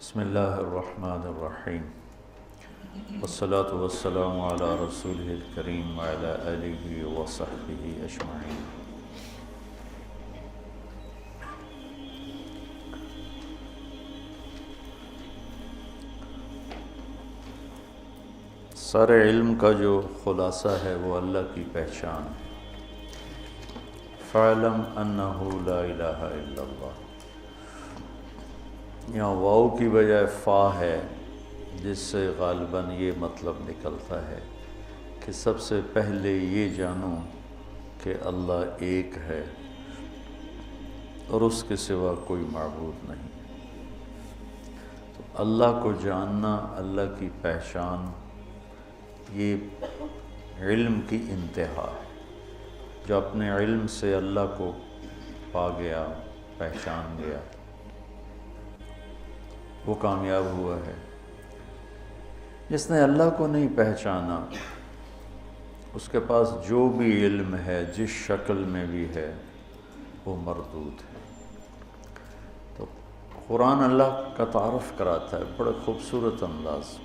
بسم اللہ الرحمن الرحیم والصلاة والسلام علی رسولہ الکریم وعلی آلہ وصحبہ اجمعین۔ سارے علم کا جو خلاصہ ہے وہ اللہ کی پہچان ہے۔ فَاعْلَمْ أَنَّهُ لَا إِلَٰهَ إِلَّا اللَّهُ، یہاں واو کی بجائے فا ہے، جس سے غالباً یہ مطلب نکلتا ہے کہ سب سے پہلے یہ جانو کہ اللہ ایک ہے اور اس کے سوا کوئی معبود نہیں۔ تو اللہ کو جاننا، اللہ کی پہچان، یہ علم کی انتہا ہے۔ جو اپنے علم سے اللہ کو پا گیا، پہچان گیا، وہ کامیاب ہوا ہے۔ جس نے اللہ کو نہیں پہچانا، اس کے پاس جو بھی علم ہے، جس شکل میں بھی ہے، وہ مردود ہے۔ تو قرآن اللہ کا تعارف کراتا ہے بڑے خوبصورت انداز۔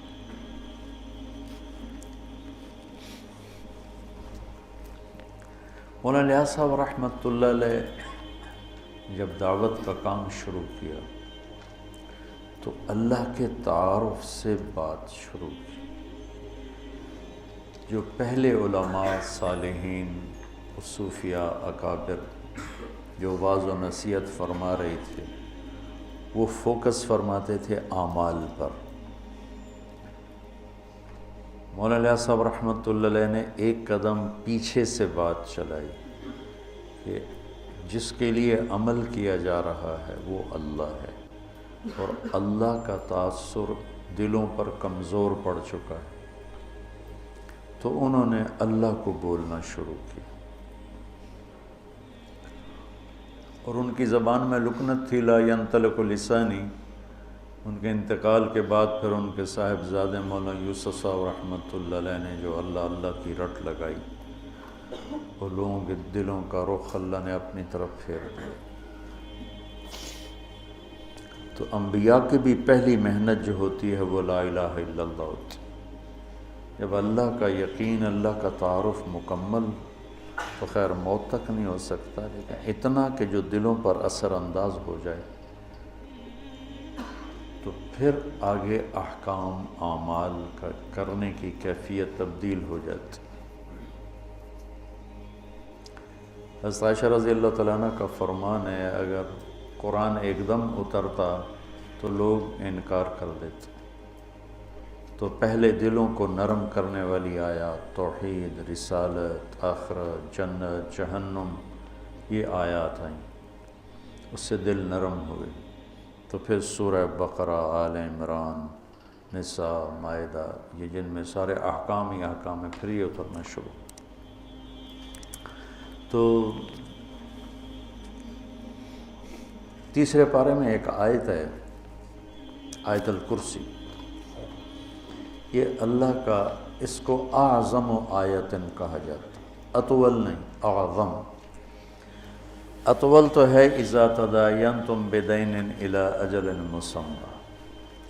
مولانا الیاس صاحب رحمۃ اللہ علیہ جب دعوت کا کام شروع کیا تو اللہ کے تعارف سے بات شروع کی۔ جو پہلے علماء، صالحین، صوفیاء، اکابر جو واعظ و نصیحت فرما رہے تھے، وہ فوکس فرماتے تھے اعمال پر۔ مولانا الیاس صاحب رحمۃ اللہ علیہ نے ایک قدم پیچھے سے بات چلائی کہ جس کے لیے عمل کیا جا رہا ہے وہ اللہ ہے، اور اللہ کا تاثر دلوں پر کمزور پڑ چکا ہے۔ تو انہوں نے اللہ کو بولنا شروع کیا، اور ان کی زبان میں لکنت تھی، لا ینطلق لسانی۔ ان کے انتقال کے بعد پھر ان کے صاحبزادے مولانا یوسف صاحب رحمۃ اللہ علیہ نے جو اللہ اللہ کی رٹ لگائی، وہ لوگوں کے دلوں کا رخ اللہ نے اپنی طرف پھیر دیا۔ تو انبیاء کی بھی پہلی محنت جو ہوتی ہے وہ لا الہ الا اللہ ہوتی۔ جب اللہ کا یقین، اللہ کا تعارف مکمل، تو خیر موت تک نہیں ہو سکتا، لیکن اتنا کہ جو دلوں پر اثر انداز ہو جائے، تو پھر آگے احکام، اعمال کا کرنے کی کیفیت تبدیل ہو جاتی۔ حضرت عائشہ رضی اللہ تعالیٰ عنہ کا فرمان ہے، اگر قرآن ایک دم اترتا تو لوگ انکار کر دیتے۔ تو پہلے دلوں کو نرم کرنے والی آیات، توحید، رسالت، آخرت، جنت، جہنم، یہ آیات آئیں، اس سے دل نرم ہوئے۔ تو پھر سورہ بقرہ، آل عمران، نساء، مائدہ، یہ جن میں سارے احکام ہی احکام ہیں، پھر یہ اترنا شروع۔ تو تیسرے پارے میں ایک آیت ہے، آیت الکرسی۔ یہ اللہ کا، اس کو اعظم آیتن کہا جاتا، اطول نہیں، اعظم۔ اطول تو ہے اذا تداینتم بدین الی اجل مسمی،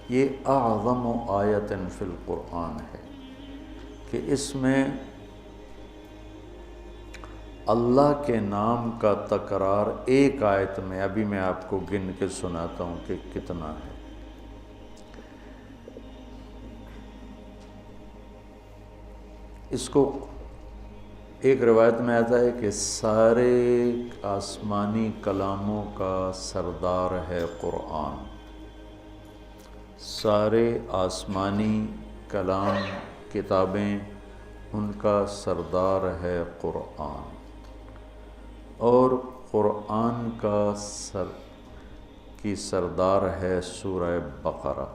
یہ اعظم آیت فی القرآن ہے کہ اس میں اللہ کے نام کا تکرار ایک آیت میں، ابھی میں آپ کو گن کے سناتا ہوں کہ کتنا ہے۔ اس کو ایک روایت میں آتا ہے کہ سارے آسمانی کلاموں کا سردار ہے قرآن۔ سارے آسمانی کلام، کتابیں، ان کا سردار ہے قرآن، اور قرآن کی سردار ہے سورہ بقرہ،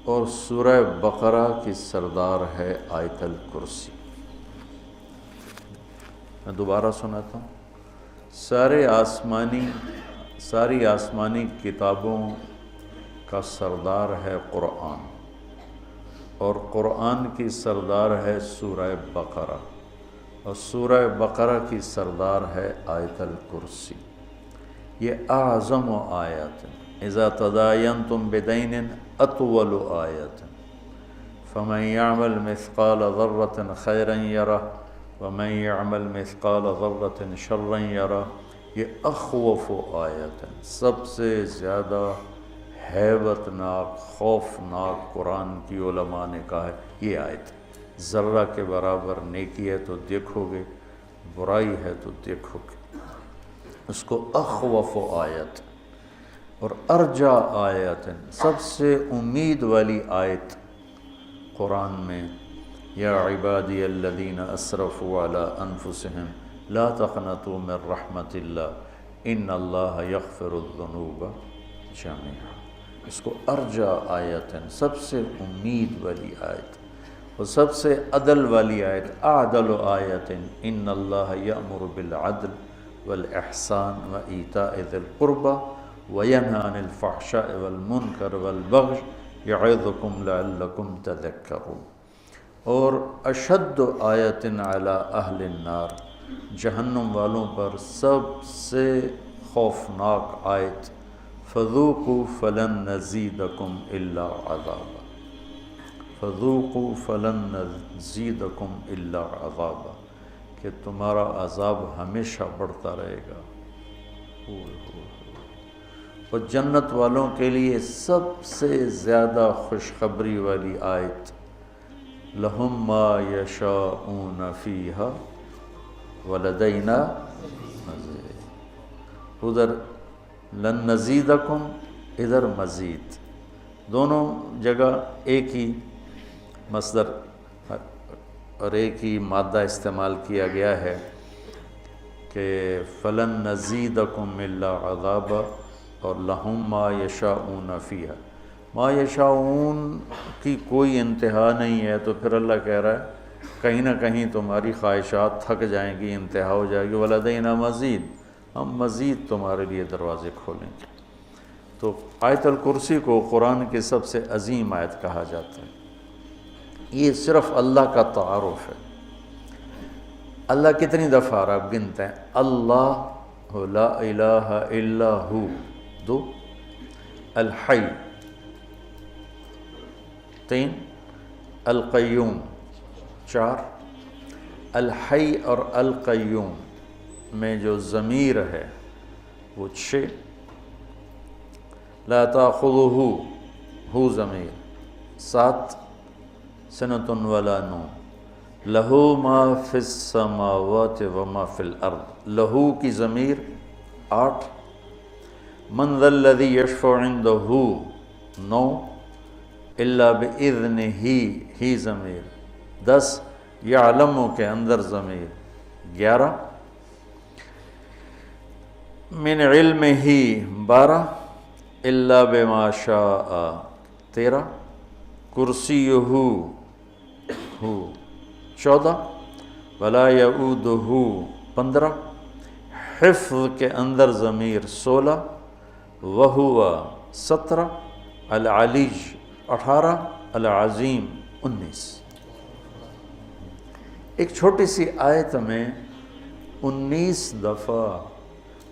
اور سورہ بقرہ کی سردار ہے آیت الکرسی۔ میں دوبارہ سناتا ہوں۔ ساری آسمانی کتابوں کا سردار ہے قرآن، اور قرآن کی سردار ہے سورہ بقرہ، اور سورہ بقرہ کی سردار ہے آیت الکرسی۔ یہ اعظم آیت اذا تداینتم بدین اطول آیت فمن يعمل مثقال ذرة خيرا يره ومن يعمل مثقال ذرة شرا يره. یہ اخوف آیت ہے، سب سے زیادہ ہیبت ناک خوفناک قرآن کی علماء نے کہا ہے یہ آیت. ذرہ کے برابر نیکی ہے تو دیکھو گے، برائی ہے تو دیکھو گے. اس کو اخوف آیت اور ارجا آیت، سب سے امید والی آیت قرآن میں. یا عبادی الذین اسرفوا علی انفسہم لا تقنطوا من رحمت اللہ ان اللہ یغفر الذنوب جميعا. اس کو ارجا آیت ہے، سب سے امید والی آیت اور سب سے عدل والی آیت. اعدل آیت ان اللہ یأمر بالعدل والاحسان وایتاء ذی القربى وینہی عن الفحشاء والمنکر والبغی یعظکم لعلکم تذکرون. اور اشد آیت علی اہل النار، جہنم والوں پر سب سے خوفناک آیت فذوقوا فلن نزیدکم الا عذابا. فذوقوا فلن نزیدکم الا عذابا، کہ تمہارا عذاب ہمیشہ بڑھتا رہے گا. اور جنت والوں کے لیے سب سے زیادہ خوشخبری والی آیت لہم ما یشاءون فیہا ولدینا مزید. ادھر لن نزیدکم، ادھر مزید، دونوں جگہ ایک ہی مصدر اور ایک ہی مادہ استعمال کیا گیا ہے کہ فلن نزیدکم الا عذابا اور لہم ما یشاءون فیہا. ما یشاءون کی کوئی انتہا نہیں ہے، تو پھر اللہ کہہ رہا ہے کہیں نہ کہیں تمہاری خواہشات تھک جائیں گی، انتہا ہو جائے گی. ولدینا مزید، ہم مزید تمہارے لیے دروازے کھولیں گے. تو آیت الکرسی کو قرآن کی سب سے عظیم آیت کہا جاتا ہے. یہ صرف اللہ کا تعارف ہے. اللہ کتنی دفعہ آ رہا ہے گنتے ہیں؟ اللہ لا الہ الا ہو، 2. الحی، 3. القیوم، 4. الحی اور القیوم میں جو ضمیر ہے وہ 6. لا تاخذہ، ہو ضمیر 7. سنۃ ولا نوم. لہو ما فی السماوات وما فی الارض، لہو کی ضمیر 8. من ذا الذی یشفع عندہ 9. الا باذنہ، ہی ضمیر 10. یعلم کے اندر ضمیر 11. من علمہ 12. الا بما شاء 13. کرسیہ ہو 14. ولا یعودہ 15. حفظ کے اندر ضمیر 16. وہو 17. العلی 18. العظیم 19. ایک چھوٹی سی آیت میں 19 دفعہ،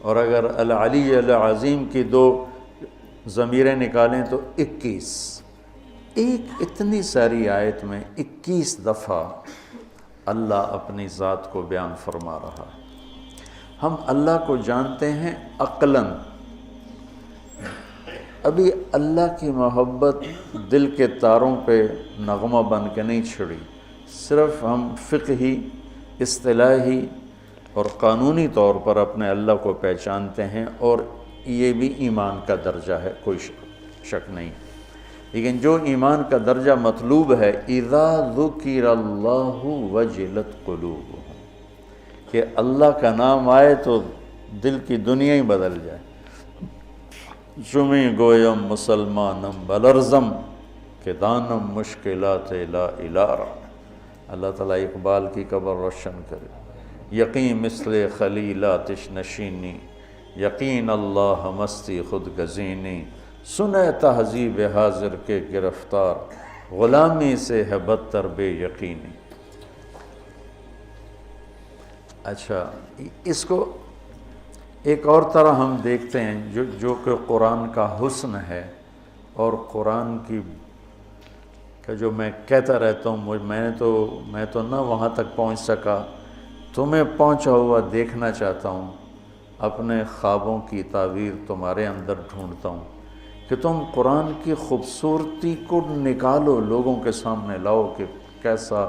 اور اگر العلی العظیم کی 2 ضمیریں نکالیں تو 21. ایک اتنی ساری آیت میں 21 دفعہ اللہ اپنی ذات کو بیان فرما رہا ہے. ہم اللہ کو جانتے ہیں عقلاً، ابھی اللہ کی محبت دل کے تاروں پہ نغمہ بن کے نہیں چھڑی. صرف ہم فقہی، اصطلاحی اور قانونی طور پر اپنے اللہ کو پہچانتے ہیں، اور یہ بھی ایمان کا درجہ ہے، کوئی شک نہیں. لیکن جو ایمان کا درجہ مطلوب ہے، اذا ذکر اللہ وجلت قلوبہم، کہ اللہ کا نام آئے تو دل کی دنیا ہی بدل جائے. چمی گویم مسلمانم بلرزم کہ دانم مشکلات لا الارا. اللہ تعالیٰ اقبال کی قبر روشن کرے. یقین مثل خلیلاتش نشینی، یقین اللہ مستی خود گزینی. سنے تہذیب حاضر کے گرفتار، غلامی سے ہے بدتر بے یقینی. اچھا، اس کو ایک اور طرح ہم دیکھتے ہیں جو کہ قرآن کا حسن ہے، اور قرآن کی کہ جو میں کہتا رہتا ہوں، میں تو نہ وہاں تک پہنچ سکا، تمہیں پہنچا ہوا دیکھنا چاہتا ہوں، اپنے خوابوں کی تعبیر تمہارے اندر ڈھونڈتا ہوں کہ تم قرآن کی خوبصورتی کو نکالو، لوگوں کے سامنے لاؤ کہ کیسا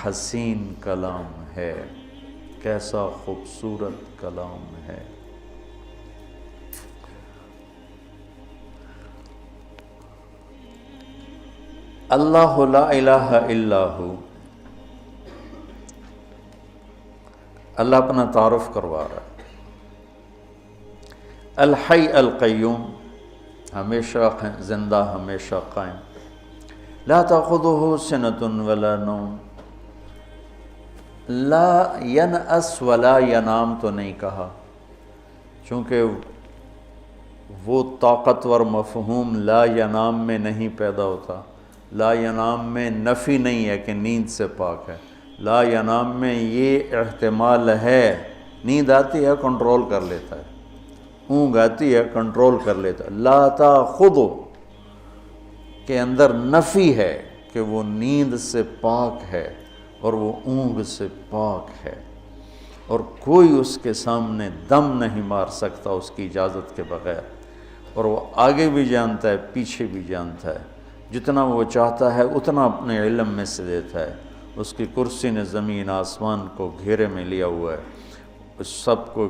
حسین کلام ہے، کیسا خوبصورت کلام ہے۔ اللہ لا الہ الا ہو، اللہ اپنا تعارف کروا رہا ہے۔ الحی القیوم، ہمیشہ زندہ، ہمیشہ قائم۔ لا تأخذہ سنۃ ولا نوم، لا ینأس ولا ینام تو نہیں کہا، چونکہ وہ طاقتور مفہوم لا ینام میں نہیں پیدا ہوتا۔ لا ینام میں نفی نہیں ہے کہ نیند سے پاک ہے، لا ینام میں یہ احتمال ہے، نیند آتی ہے کنٹرول کر لیتا ہے، اونگ آتی ہے کنٹرول کر لیتا ہے۔ لا تأخذہ کے اندر نفی ہے کہ وہ نیند سے پاک ہے اور وہ اونگ سے پاک ہے، اور کوئی اس کے سامنے دم نہیں مار سکتا اس کی اجازت کے بغیر، اور وہ آگے بھی جانتا ہے پیچھے بھی جانتا ہے، جتنا وہ چاہتا ہے اتنا اپنے علم میں سے دیتا ہے۔ اس کی کرسی نے زمین آسمان کو گھیرے میں لیا ہوا ہے، اس سب کو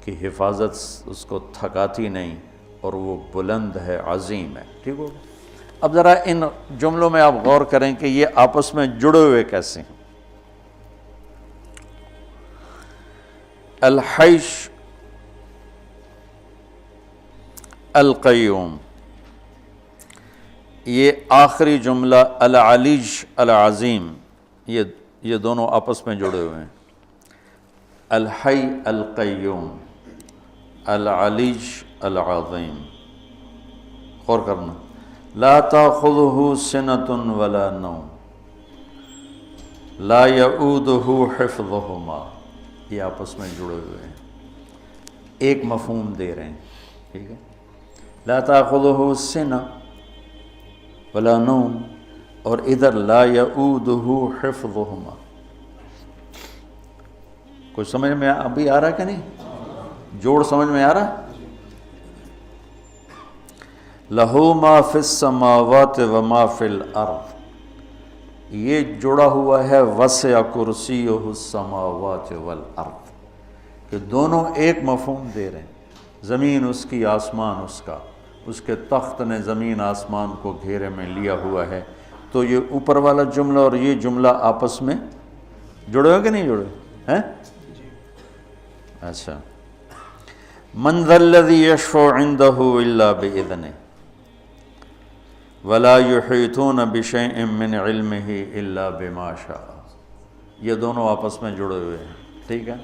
کی حفاظت اس کو تھکاتی نہیں، اور وہ بلند ہے، عظیم ہے۔ ٹھیک ہو؟ اب ذرا ان جملوں میں آپ غور کریں کہ یہ آپس میں جڑے ہوئے کیسے ہیں۔ الحیش القیوم، یہ آخری جملہ العلیج العظیم، یہ دونوں آپس میں جڑے ہوئے ہیں۔ الحی القیوم، العلیج العظیم، غور کرنا۔ لا تأخذہ سنۃ ولا نوم، لا یعودہ حفظہما، یہ آپس میں جڑے ہوئے ہیں، ایک مفہوم دے رہے ہیں۔ ٹھیک ہے، لا تأخذہ سنۃ ولا نوم، اور ادھر لا یعودہ حفظہما۔ کچھ سمجھ میں ابھی آ رہا ہے کہ نہیں؟ جوڑ سمجھ میں آ رہا ہے؟ لہو ما فی السماوات وما فی الارض، یہ جڑا ہوا ہے وسع کرسیہ السماوات والارض، کہ دونوں ایک مفہوم دے رہے ہیں۔ زمین اس کی، آسمان اس کا، اس کے تخت نے زمین آسمان کو گھیرے میں لیا ہوا ہے۔ تو یہ اوپر والا جملہ اور یہ جملہ آپس میں جڑے ہو کہ نہیں جڑے ہیں؟ اچھا، من ذا الذی یشفع عندہ الا بإذنہ ولا یحیطون بشیء من علمہ الا بما شاء، یہ دونوں آپس میں جڑے ہوئے ہیں۔ ٹھیک ہے،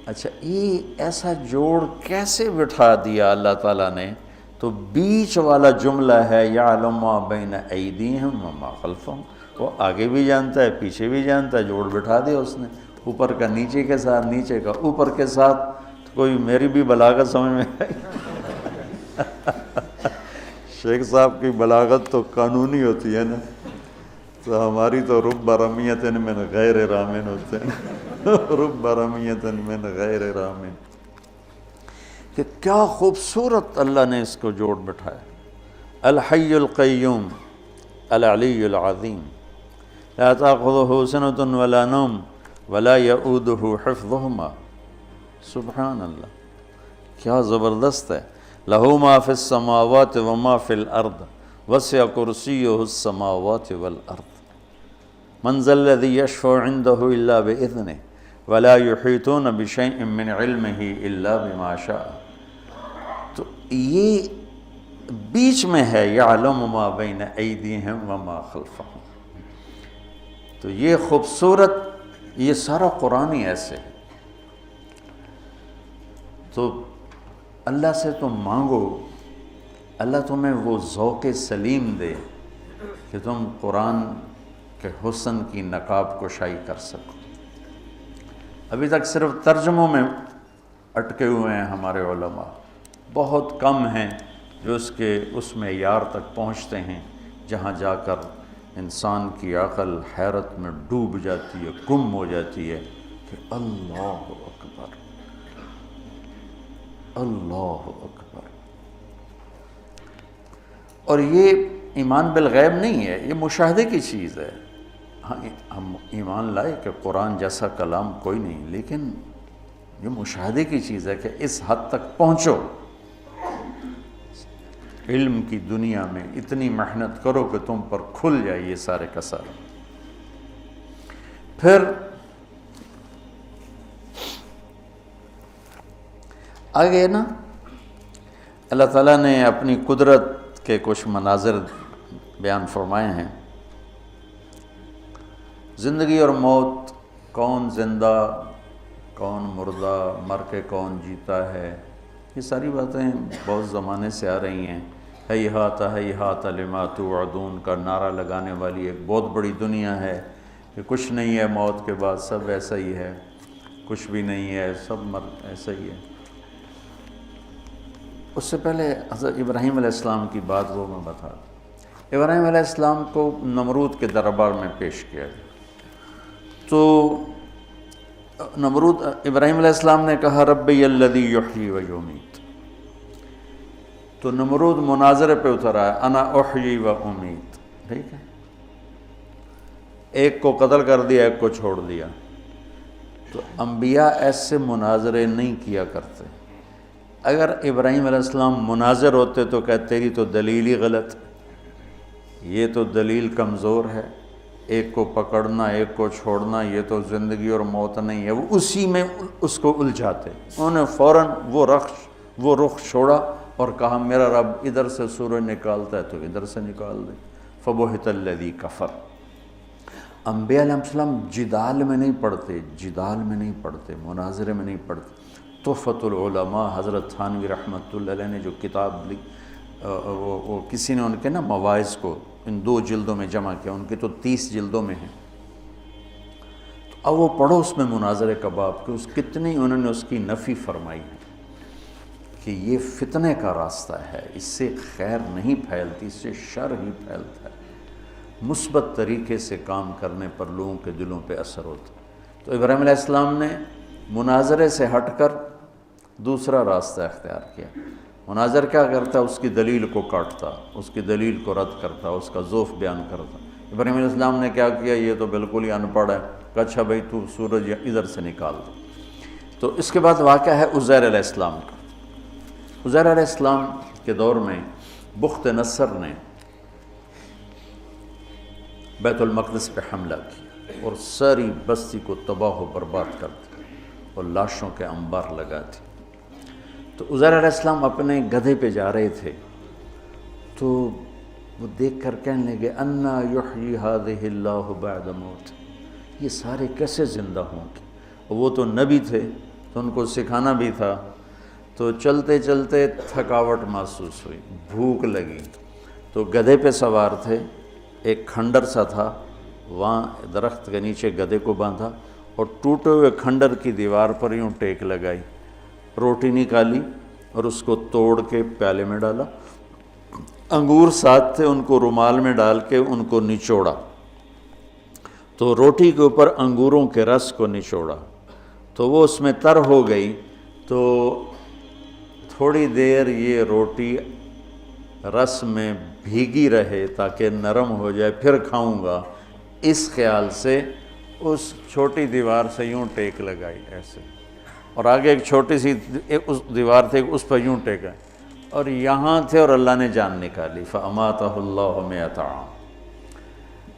اچھا یہ ایسا جوڑ کیسے بٹھا دیا اللہ تعالیٰ نے؟ تو بیچ والا جملہ ہے یعلم ما بین ایدیہم وما خلفہم، وہ آگے بھی جانتا ہے پیچھے بھی جانتا ہے، جوڑ بٹھا دیا اس نے، اوپر کا نیچے کے ساتھ، نیچے کا اوپر کے ساتھ۔ کوئی میری بھی بلاغت سمجھ میں آئی؟ شیخ صاحب کی بلاغت تو قانونی ہوتی ہے نا، تو ہماری تو رب رمیۃ من غیر رامن ہوتے ہیں، رب رمیۃ من غیر رامن، کہ کیا خوبصورت اللہ نے اس کو جوڑ بٹھایا۔ الحی القیوم العلی العظیم، لا تأخذہ سنۃ ولا نوم ولا یعودہ حفظہما، سبحان اللہ، کیا زبردست ہے۔ لہو ما فی السماوات وما فی الارض وسع کرسیہ السماوات والارض، من ذا الذی یشفع عندہ الا بإذنہ ولا یحیطون بشیء من علمہ الا بما شاء۔ تو یہ بیچ میں ہے یعلم ما بین ایدیہم وما خلفہم، تو یہ خوبصورت، یہ سارا قرآن ہی ایسے ہے۔ تو اللہ سے تم مانگو، اللہ تمہیں وہ ذوق سلیم دے کہ تم قرآن کے حسن کی نقاب کشائی کر سکو۔ ابھی تک صرف ترجموں میں اٹکے ہوئے ہیں ہمارے علماء، بہت کم ہیں جو اس معیار تک پہنچتے ہیں جہاں جا کر انسان کی عقل حیرت میں ڈوب جاتی ہے، گم ہو جاتی ہے کہ اللہ اکبر، اللہ اکبر۔ اور یہ ایمان بالغیب نہیں ہے، یہ مشاہدے کی چیز ہے۔ ہاں ہم ایمان لائے کہ قرآن جیسا کلام کوئی نہیں، لیکن یہ مشاہدے کی چیز ہے کہ اس حد تک پہنچو، علم کی دنیا میں اتنی محنت کرو کہ تم پر کھل جائے یہ سارے کا سارا۔ پھر آگے نا اللہ تعالیٰ نے اپنی قدرت کے کچھ مناظر بیان فرمائے ہیں۔ زندگی اور موت، کون زندہ کون مردہ، مر کے کون جیتا ہے، یہ ساری باتیں بہت زمانے سے آ رہی ہیں۔ ہیہات ہیہات لما توعدون کا نعرہ لگانے والی ایک بہت بڑی دنیا ہے کہ کچھ نہیں ہے موت کے بعد، سب ایسا ہی ہے، کچھ بھی نہیں ہے، سب ایسا ہی ہے۔ اس سے پہلے حضرت ابراہیم علیہ السلام کی بات وہ میں بتا دوں۔ ابراہیم علیہ السلام کو نمرود کے دربار میں پیش کیا گیا، تو ابراہیم علیہ السلام نے کہا ربی الذی یحیی و یمیت، تو نمرود مناظرے پہ اتر آیا انا احیی و امیت، ٹھیک ہے، ایک کو قتل کر دیا، ایک کو چھوڑ دیا۔ تو انبیاء ایسے مناظرے نہیں کیا کرتے۔ اگر ابراہیم علیہ السلام مناظر ہوتے تو کہتے تیری تو دلیل ہی غلط، یہ تو دلیل کمزور ہے، ایک کو پکڑنا ایک کو چھوڑنا، یہ تو زندگی اور موت نہیں ہے، وہ اسی میں اس کو الجھاتے۔ انہوں نے فوراً وہ رخ چھوڑا اور کہا میرا رب ادھر سے سورج نکالتا ہے تو ادھر سے نکال دے۔ فبہت الذی کفر۔ انبیاء علیہ السلام جدال میں نہیں پڑھتے، مناظرے میں نہیں پڑھتے۔ تحفۃ العلماء حضرت تھانوی رحمۃ اللہ علیہ نے جو کتاب وہ کسی نے ان کے نا مواعظ کو ان 2 جلدوں میں جمع کیا، ان کے تو 30 جلدوں میں ہیں، تو اب وہ پڑھو اس میں مناظرے کا باب کہ کتنی انہوں نے اس کی نفی فرمائی ہے کہ یہ فتنے کا راستہ ہے، اس سے خیر نہیں پھیلتی، اس سے شر ہی پھیلتا ہے، مثبت طریقے سے کام کرنے پر لوگوں کے دلوں پہ اثر ہوتا ہے۔ تو ابراہیم علیہ السلام نے مناظرے سے ہٹ کر دوسرا راستہ اختیار کیا۔ مناظر کیا کرتا، اس کی دلیل کو کاٹتا، اس کی دلیل کو رد کرتا، اس کا ذوف بیان کرتا۔ ابراہیم علیہ السلام نے کیا کیا، یہ تو بالکل ہی ان پڑھ ہے، کہ اچھا بھائی تو سورج ادھر سے نکال دے۔ تو اس کے بعد واقعہ ہے عزیر علیہ السلام کا۔ عزیر علیہ السلام کے دور میں بخت نصر نے بیت المقدس پہ حملہ کیا اور ساری بستی کو تباہ و برباد کر دیا اور لاشوں کے انبار لگا دی۔ تو عزیر علیہ السلام اپنے گدھے پہ جا رہے تھے، تو وہ دیکھ کر کہنے لگے انا یحیی ہذہ اللہ بعد موت، یہ سارے کیسے زندہ ہوں گے؟ وہ تو نبی تھے تو ان کو سکھانا بھی تھا۔ تو چلتے چلتے تھکاوٹ محسوس ہوئی، بھوک لگی، تو گدھے پہ سوار تھے، ایک کھنڈر سا تھا، وہاں درخت کے نیچے گدھے کو باندھا اور ٹوٹے ہوئے کھنڈر کی دیوار پر یوں ٹیک لگائی، روٹی نکالی اور اس کو توڑ کے پیالے میں ڈالا، انگور ساتھ تھے ان کو رومال میں ڈال کے ان کو نچوڑا، تو روٹی کے اوپر انگوروں کے رس کو نچوڑا، تو وہ اس میں تر ہو گئی۔ تو تھوڑی دیر یہ روٹی رس میں بھیگی رہے تاکہ نرم ہو جائے، پھر کھاؤں گا، اس خیال سے اس چھوٹی دیوار سے یوں ٹیک لگائی ایسے، اور آگے ایک چھوٹی سی اس دیوار تھی اس پر یوں ٹیکا، اور یہاں تھے اور اللہ نے جان نکالی۔ فَأَمَاتَهُ اللَّهُ مِئَةَ عَامٍ۔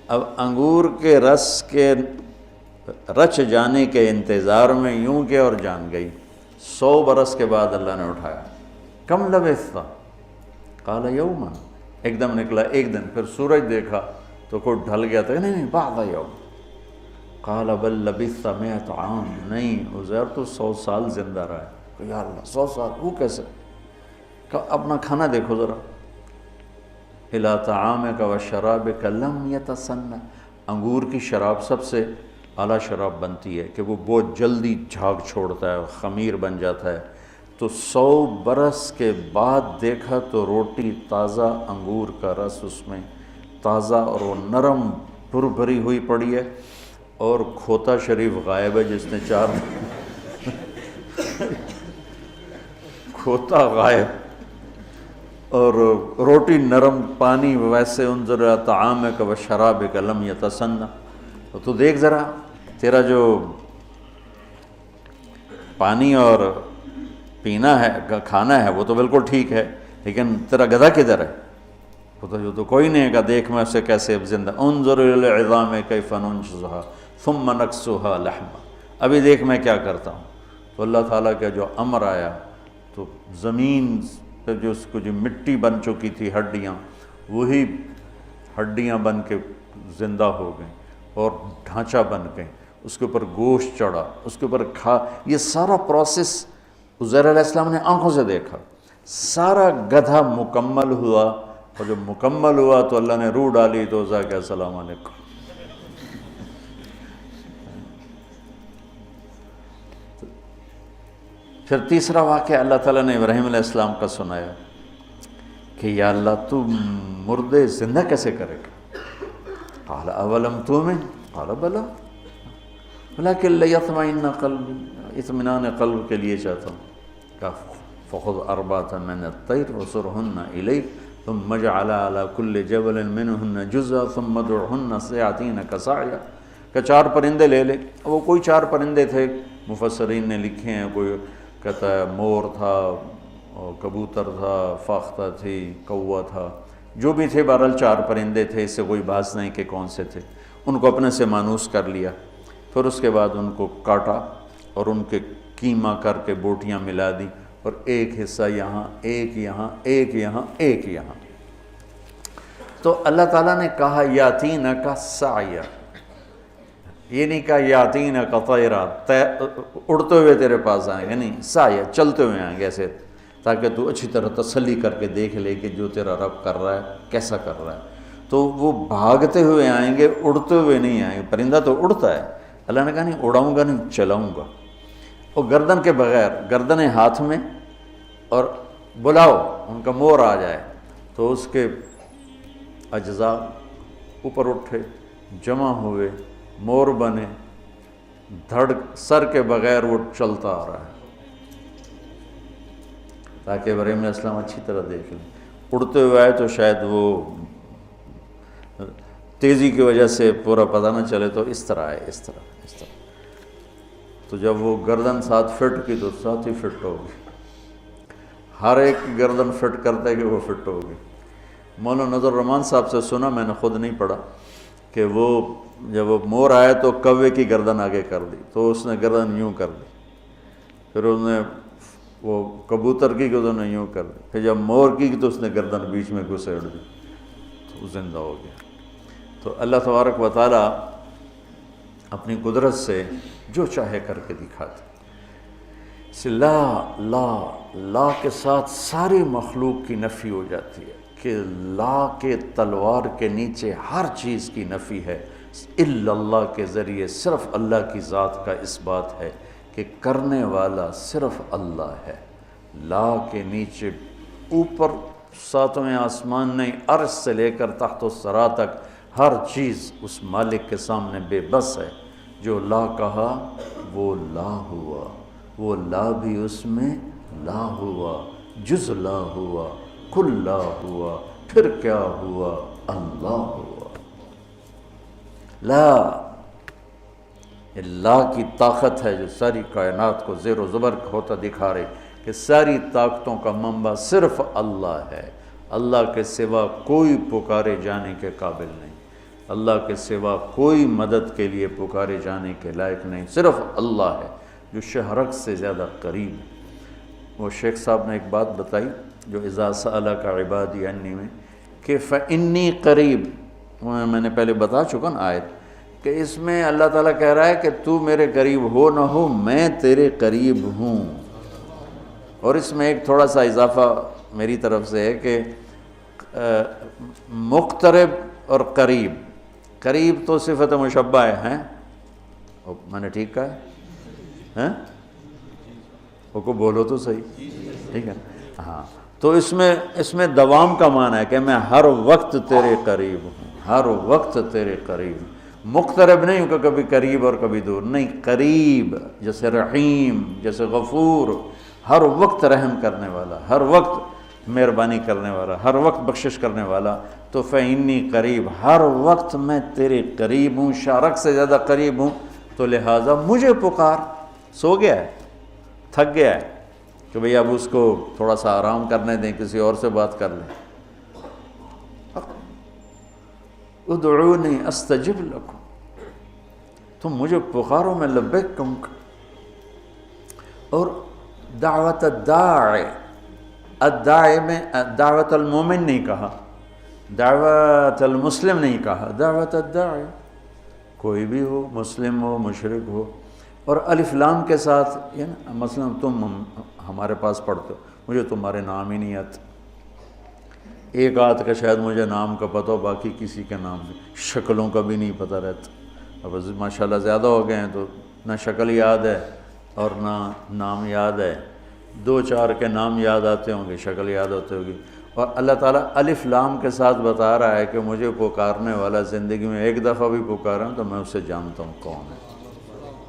اب انگور کے رس کے رچ جانے کے انتظار میں یوں کیا اور جان گئی۔ 100 برس کے بعد اللہ نے اٹھایا، کم لبثت؟ قال یوما، ایک دم نکلا ایک دن، پھر سورج دیکھا تو خود ڈھل گیا تھا، نہیں بعد یوم۔ قال بل لبثت 100 عام، نہیں عزیر تو 100 سال زندہ رہا ہے۔ یا اللہ 100 سال، وہ کیسے؟ کہ اپنا کھانا دیکھو ذرا، الی طعامک و شرابک لم یتسنہ، انگور کی شراب سب سے اعلیٰ شراب بنتی ہے کہ وہ بہت جلدی جھاگ چھوڑتا ہے، خمیر بن جاتا ہے، تو 100 برس کے بعد دیکھا تو روٹی تازہ، انگور کا رس اس میں تازہ، اور وہ نرم پر بھری ہوئی پڑی ہے، اور کھوتا شریف غائب ہے جس نے 4 کھوتا غائب اور روٹی نرم، پانی ویسے انظر طعامک و شرابک لم یتسنہ. تو دیکھ ذرا تیرا جو پانی اور پینا ہے، کھانا ہے، وہ تو بالکل ٹھیک ہے، لیکن تیرا گدھا کدھر ہے؟ وہ تو کوئی نہیں ہے کہ دیکھ میں اسے کیسے اب زندہ. انظر الی العظام کیف ننشزها ثم نکسوها لحما. ابھی دیکھ میں کیا کرتا ہوں. تو اللہ تعالیٰ کا جو امر آیا تو زمین پہ جو اس کو جو مٹی بن چکی تھی ہڈیاں، وہی ہڈیاں بن کے زندہ ہو گئیں اور ڈھانچہ بن گئیں، اس کے اوپر گوشت چڑھا، اس کے اوپر یہ سارا پروسیس عزیر علیہ السلام نے آنکھوں سے دیکھا. سارا گدھا مکمل ہوا، اور جب مکمل ہوا تو اللہ نے روح ڈالی تو عزیٰ کہ السلام علیکم. پھر تیسرا واقعہ اللہ تعالیٰ نے ابراہیم علیہ السلام کا سنایا کہ یا اللہ تو مردے زندہ کیسے کرے گا؟ قال اولم تؤمن قال بلا ولکن لیطمئن قلبی، اطمینان قلب کے لیے چاہتا ہوں. کہ فخذ اربعة من الطیر وصرهن الیک ثم اجعل على كل جبل منهن جزءا ثم ادعهن سیاتینک سعیا. کہ 4 پرندے لے لے. وہ کوئی 4 پرندے تھے، مفسرین نے لکھے ہیں، کوئی کہتا ہے مور تھا، کبوتر تھا، فاختہ تھی، کوا تھا، جو بھی تھے، بہرحال 4 پرندے تھے، اس سے کوئی بحث نہیں کہ کون سے تھے. ان کو اپنے سے مانوس کر لیا، پھر اس کے بعد ان کو کاٹا اور ان کے کیما کر کے بوٹیاں ملا دی، اور ایک حصہ یہاں، ایک یہاں، ایک یہاں، ایک یہاں. تو اللہ تعالیٰ نے کہا یاتینک سعیا، یہ نہیں کہا یاتینک طیرا، اڑتے ہوئے تیرے پاس آئیں گے، نہیں، سعیا، چلتے ہوئے آئیں گے ایسے، تاکہ تو اچھی طرح تسلی کر کے دیکھ لے کہ جو تیرا رب کر رہا ہے کیسا کر رہا ہے. تو وہ بھاگتے ہوئے آئیں گے، اڑتے ہوئے نہیں آئیں گے. پرندہ تو اڑتا ہے، اللہ نے کہا نہیں اڑاؤں گا، نہیں چلاؤں گا. اور گردن کے بغیر، گردنیں ہاتھ میں، اور بلاؤ ان کا مور آ جائے تو اس کے اجزاء اوپر اٹھے، جمع ہوئے، مور بنے، سر کے بغیر وہ چلتا آ رہا ہے، تاکہ ابراہیم علیہ السلام اچھی طرح دیکھ لیں. اڑتے ہوئے آئے تو شاید وہ تیزی کی وجہ سے پورا پتہ نہ چلے، تو اس طرح آئے، اس طرح. تو جب وہ گردن 7 فٹ کی تو 7 ہی فٹ ہوگی. ہر ایک گردن فٹ کرتا ہے کہ وہ فٹ ہوگی. مولانا نظر الرحمان صاحب سے سنا، میں نے خود نہیں پڑھا، کہ وہ جب وہ مور آیا تو کوے کی گردن آگے کر دی، تو اس نے گردن یوں کر دی. پھر اس نے وہ کبوتر کی گردن یوں کر دی. پھر جب مور کی تو اس نے گردن بیچ میں گھسیڑ دی، تو وہ زندہ ہو گیا. تو اللہ تبارک و تعالیٰ اپنی قدرت سے جو چاہے کر کے دکھاتے. لا کے ساتھ ساری مخلوق کی نفی ہو جاتی ہے، کہ لا کے تلوار کے نیچے ہر چیز کی نفی ہے، الا اللہ کے ذریعے صرف اللہ کی ذات کا اس بات ہے کہ کرنے والا صرف اللہ ہے. لا کے نیچے اوپر 7ویں آسمان نہیں، عرش سے لے کر تحت الثری تک ہر چیز اس مالک کے سامنے بے بس ہے. جو لا کہا وہ لا ہوا، وہ لا بھی اس میں لا ہوا، جز لا ہوا، کل لا ہوا، پھر کیا ہوا؟ اللہ ہوا. لا کی طاقت ہے جو ساری کائنات کو زیر و زبر ہوتا دکھا رہی کہ ساری طاقتوں کا منبع صرف اللہ ہے. اللہ کے سوا کوئی پکارے جانے کے قابل نہیں، اللہ کے سوا کوئی مدد کے لیے پکارے جانے کے لائق نہیں، صرف اللہ ہے جو شہرک سے زیادہ قریب ہے. وہ شیخ صاحب نے ایک بات بتائی جو اذا سألک عبادی انی میں، کہ فإنی قریب، میں نے پہلے بتا چکا نا آیت، کہ اس میں اللہ تعالیٰ کہہ رہا ہے کہ تو میرے قریب ہو نہ ہو میں تیرے قریب ہوں. اور اس میں ایک تھوڑا سا اضافہ میری طرف سے ہے کہ مقترب اور قریب، قریب تو صفت مشبہ ہے، میں نے ٹھیک کہا ہے؟ وہ کو بولو تو صحیح، ٹھیک ہے؟ ہاں، تو اس میں دوام کا معنی ہے کہ میں ہر وقت تیرے قریب ہوں، ہر وقت تیرے قریب ہوں۔ مقترب نہیں ہوں کہ کبھی قریب اور کبھی دور، نہیں، قریب، جیسے رحیم، جیسے غفور، ہر وقت رحم کرنے والا، ہر وقت مہربانی کرنے والا، ہر وقت بخشش کرنے والا۔ تو فإنی قریب، ہر وقت میں تیرے قریب ہوں، شارک سے زیادہ قریب ہوں، تو لہٰذا مجھے پکار۔ سو گیا ہے، تھک گیا ہے کہ بھئی اب اس کو تھوڑا سا آرام کرنے دیں، کسی اور سے بات کر لیں۔ ادعونی استجب لکم، تم مجھے پکارو میں لبیک کہوں گا۔ اور دعوت الداعی میں دعوت المومن نہیں کہا، دعوت المسلم نہیں کہا، دعوت الداعی، کوئی بھی ہو، مسلم ہو، مشرک ہو۔ اور الف لام کے ساتھ، مثلا تم ہمارے پاس پڑھتے ہو، مجھے تمہارے نام ہی نہیں آتے، ایک آدھ کا شاید مجھے نام کا پتہ ہو، باقی کسی کے نام شکلوں کا بھی نہیں پتہ رہتا۔ اب ماشاءاللہ زیادہ ہو گئے ہیں تو نہ شکل یاد ہے اور نہ نام یاد ہے، دو چار کے نام یاد آتے ہوں گے، شکل یاد ہوتے ہوگی۔ اور اللہ تعالیٰ الف لام کے ساتھ بتا رہا ہے کہ مجھے پکارنے والا زندگی میں ایک دفعہ بھی پکارا تو میں اسے جانتا ہوں کون ہے۔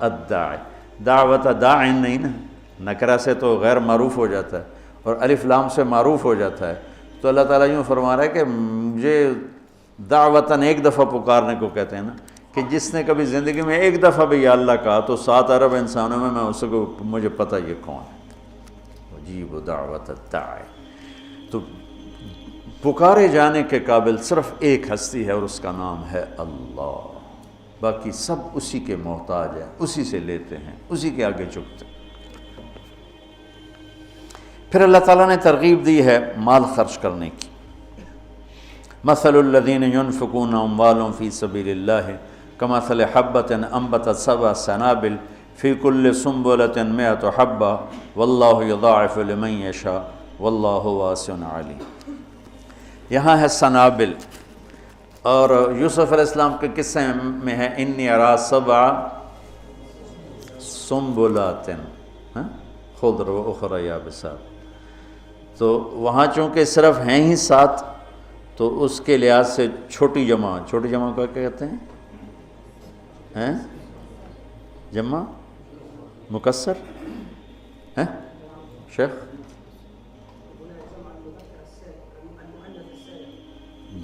الداعی، دعوت داعٍ نہیں نا، نکرہ سے تو غیر معروف ہو جاتا ہے اور الف لام سے معروف ہو جاتا ہے۔ تو اللہ تعالیٰ یوں فرما رہا ہے کہ مجھے دعوتاً ایک دفعہ پکارنے کو کہتے ہیں نا، کہ جس نے کبھی زندگی میں ایک دفعہ بھی یا اللہ کہا تو 7 ارب انسانوں میں اس کو مجھے پتہ یہ کون ہے۔ عجیب دعوت الداعی۔ تو پکارے جانے کے قابل صرف ایک ہستی ہے اور اس کا نام ہے اللہ، باقی سب اسی کے محتاج ہیں، اسی سے لیتے ہیں، اسی کے آگے جھکتے ہیں۔ پھر اللہ تعالیٰ نے ترغیب دی ہے مال خرچ کرنے کی۔ مثل الذین ينفقون اموالهم فی سبیل اللہ کمثل حبۃ انبتت 7 سنابل فی کل سنبلۃ 100 حبۃ واللہ یضاعف لمن یشاء واللہ واسع علیم۔ یہاں ہے سنابل، اور یوسف علیہ السلام کے قصے میں ہے انی ارا 7 سنبلات خضر و اخری یابسات۔ تو وہاں چونکہ صرف ہیں ہی 7 تو اس کے لحاظ سے چھوٹی جمع کو کیا کہتے ہیں؟ جمع مکسر ہیں شیخ؟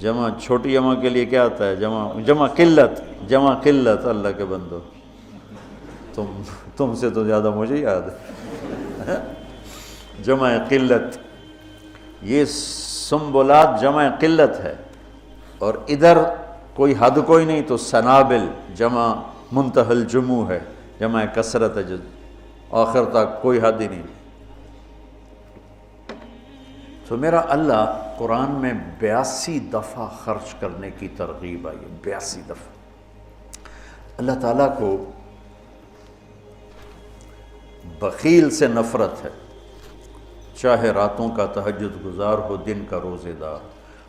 جمع چھوٹی جمع کے لیے کیا آتا ہے؟ جمع قلت۔ اللہ کے بندو، تم سے تو زیادہ مجھے یاد ہے۔ جمع قلت، یہ سنبلات جمع قلت ہے، اور ادھر کوئی حد کوئی نہیں، تو سنابل جمع منتہی الجموع ہے، جمع کثرت ہے، جو آخر تک کوئی حد ہی نہیں۔ تو میرا اللہ قرآن میں 82 دفعہ خرچ کرنے کی ترغیب آئی ہے، 82 دفعہ۔ اللہ تعالیٰ کو بخیل سے نفرت ہے، چاہے راتوں کا تہجد گزار ہو، دن کا روزے دار،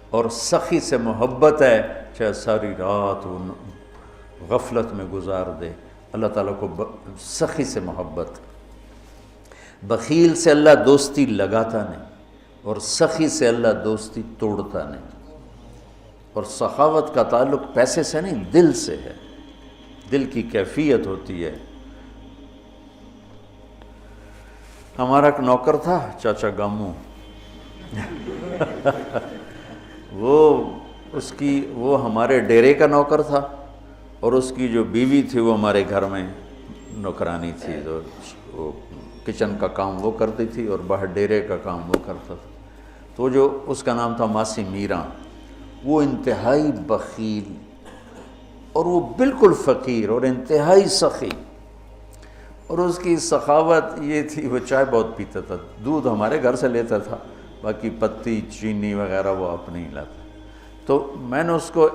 اور سخی سے محبت ہے، چاہے ساری رات وہ غفلت میں گزار دے۔ اللہ تعالیٰ کو سخی سے محبت۔ بخیل سے اللہ دوستی لگاتا نہیں، اور سخی سے اللہ دوستی توڑتا نہیں۔ اور سخاوت کا تعلق پیسے سے نہیں، دل سے ہے، دل کی کیفیت ہوتی ہے۔ ہمارا ایک نوکر تھا چاچا گامو، وہ ہمارے ڈیرے کا نوکر تھا، اور اس کی جو بیوی تھی وہ ہمارے گھر میں نوکرانی تھی، تو وہ کچن کا کام وہ کرتی تھی اور باہر ڈیرے کا کام وہ کرتا تھا۔ تو جو اس کا نام تھا ماسی میراں، وہ انتہائی بخیل اور وہ بالکل فقیر اور انتہائی سخی۔ اور اس کی سخاوت یہ تھی، وہ چائے بہت پیتا تھا، دودھ ہمارے گھر سے لیتا تھا، باقی پتی چینی وغیرہ وہ اپنے ہی لاتا۔ تو میں نے اس کو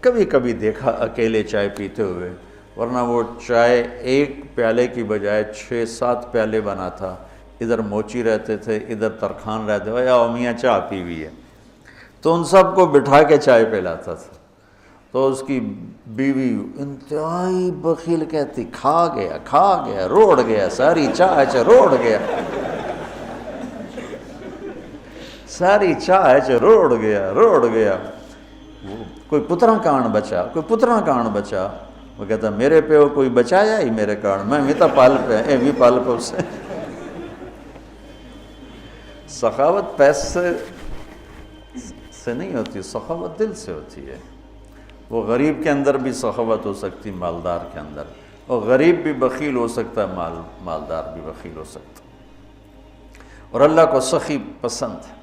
کبھی کبھی دیکھا اکیلے چائے پیتے ہوئے، ورنہ وہ چائے ایک پیالے کی بجائے 6-7 پیالے بناتا۔ ادھر موچی رہتے تھے، ادھر ترخان رہتے، یا میاں چائے پی ہوئی ہے، تو ان سب کو بٹھا کے چائے پلاتا تھا۔ تو اس کی بیوی انتہائی بخیل کہتی کھا گیا روڑ گیا، ساری چاہ روڑ گیا، ساری چاہ روڑ گیا۔ کوئی پترا کان بچا، وہ کہتا میرے پیو کوئی بچایا ہی میرے کان، میں بھی تو پال پہ اس سے۔ سخاوت پیسے سے نہیں ہوتی، سخاوت دل سے ہوتی ہے۔ وہ غریب کے اندر بھی سخاوت ہو سکتی، مالدار کے اندر، اور غریب بھی بخیل ہو سکتا ہے، مالدار بھی بخیل ہو سکتا ہے۔ اور اللہ کو سخی پسند ہے